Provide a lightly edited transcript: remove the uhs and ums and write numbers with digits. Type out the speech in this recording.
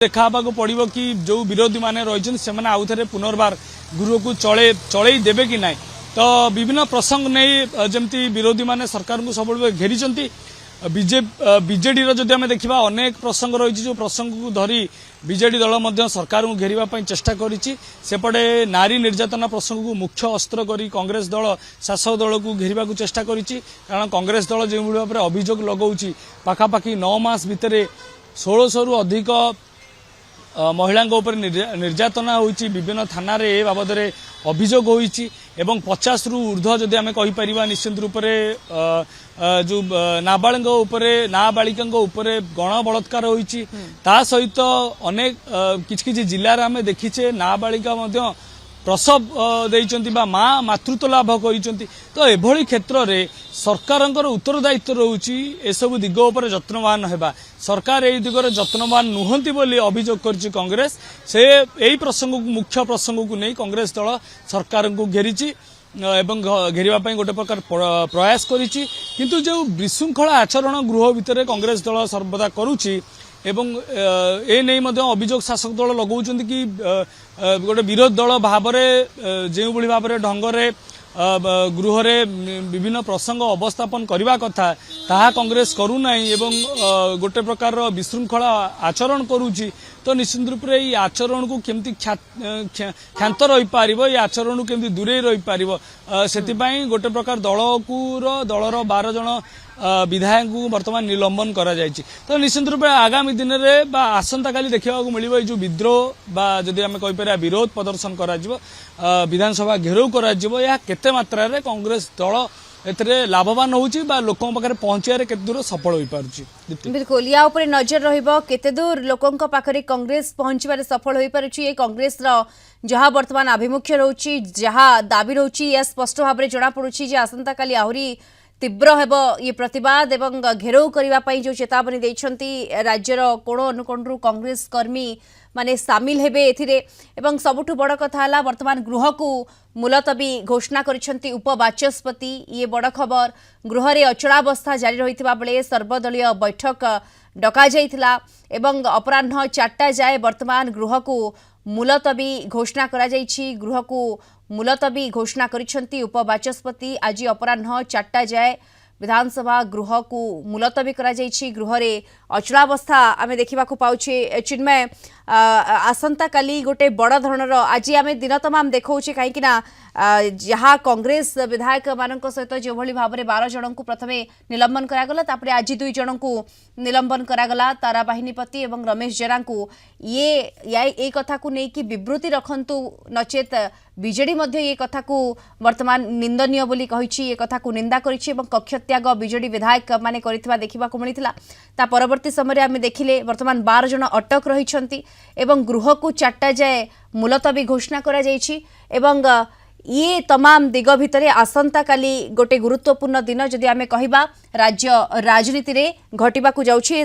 देखा पड़ो कि जो विरोधी माने रही से आउ थे पुनर्बार गृह को चलई देवे कि ना। तो विभिन्न प्रसंग नहीं जमती विरोधी माने सरकार को सब घेरी बीजेडी जदि आम देखा अनेक प्रसंग रही जो प्रसंग को धरी बीजेडी दल सरकार को घेरवाई चेष्टा करपटे नारी निर्यातना प्रसंग को मुख्य अस्त्र कर कांग्रेस दल शासक दल को घेरवा चेष्टा कारण कांग्रेस दल जो भाव में अभियोग लगौच पाखापाखि 9 मास भितर 1600 रु अधिक महिला निर्यातना होती विभिन्न थाना रे बाबद अभियोग होती 50 रु ऊर्ध्व जदि आम कहीपर निश्चित रूप से जो नाबालिका गण बलात्कार होती सहित अनेक किछि जिले में देखीचे नाबालिका प्रसव देइचंती बा माँ मातृत्व लाभ करिचंती। तो एभली क्षेत्र में सरकार उत्तरदायित्व रोची एसबू दिग उपर जत्नवान हेबा सरकार ए दिगरे जत्नवान नुहंती बोली अभियोग करछि कांग्रेस से एई प्रसंग को मुख्य प्रसंग को नहीं कांग्रेस दल सरकार को घेरीची एवं घेरवाई गोटे प्रकार प्रयास करिछि किंतु जो विशृंखला आचरण गृह भितर कांग्रेस दल सर्वदा करुछि एवं ए नहीं अभियोग शासक दल लगौचंती कि गोटे विरोध दल भाव जो भाव ढंगरे गृह विभिन्न प्रसंग अवस्थापन करने कथा ताहा कांग्रेस करूना एवं गोटे प्रकार विशृंखला आचरण करुच्ची। तो निश्चित रूप से ये आचरण को केमती क्षांत रही पार ये आचरण को केमती दूरे रही पार से गोटे प्रकार दलर 12 जन विधायक को बर्तमान निलंबन करा जायछि। तो निश्चित रूप से आगामी दिन में आसंता काली देखा मिल जो विद्रोह जदि आम कहीपर विरोध प्रदर्शन करा विधानसभा घेराव करा केते मात्रा रे कांग्रेस दल एतरे लाभवान होउची बा लोकों पाखरे पहुंचारे केते दूर सफल होई पारुची। बिल्कुल या ऊपर नजर रहिबो केते दूर लोकों पाखरे कांग्रेस पहुंचबारे सफल होई पारुची। ए कांग्रेस रो जहाँ वर्तमान आभिमुख्य रहउची जहाँ दाबी रहउची या स्पष्ट भाबरे जणा पडुची जे आसंता काली आहुरी तीव्र हेब ये प्रतिवाद एवं घेराव करने जो चेतावनी देइछंती राज्यर कोण अनुकोणरू कांग्रेस कर्मी माने सामिल हेबे एथिरे एवं सबुठु बड़ कथा हला वर्तमान गृह को मुलतवी घोषणा करिछंती उपबाचस्पति। ये बड़ खबर गृह रे अचलावस्था जारी रहितबा बेले सर्वदलीय बैठक डका जाइथिला एवं अपराह्न 4टा जाए वर्तमान गृह को मुलतवी घोषणा करा जाइछि। गृह को मुलतवी घोषणा करिछंती उपबाचस्पति। आज अपराह्न 4टा जाए विधानसभा गृह को मुलतवी करा जाइछि। गृह रे अचलावस्था आमे देखिबा को पाउछे चिन्मय आसंता काली गोटे बड़ धरणर आज आमे दिन तमाम देखौछे कहीं ना जहाँ कांग्रेस विधायक मानक सहित जो भली भाव में 12 जन को प्रथमे निलंबन करागला तापरे आज 2 जन को निलंबन करागला तारा बाहिनीपति एवं रमेश जेरा को ये कथा को नहीं कि विवृत्ति रखंतु नचेत बीजेडी मध्य ये कथा को वर्तमान निंदनीय बोली कहिछि। ये कथा को निंदा करिछि एवं कक्षत्याग बीजेडी विधायक माने करिथिबा देखिबा को मिलिथिला। ता परवर्ती समय आमे देखिले वर्तमान 12 जन अटक रहिछंती एवं गृह को 4टा जाए मुलतवी घोषणा करा जाइछि एवं ये तमाम दिग भितर आसंता काली गोटे गुरुत्वपूर्ण दिन जदि आमे कहिबा राज्य राजनीति रे घटिबा को जाउछि।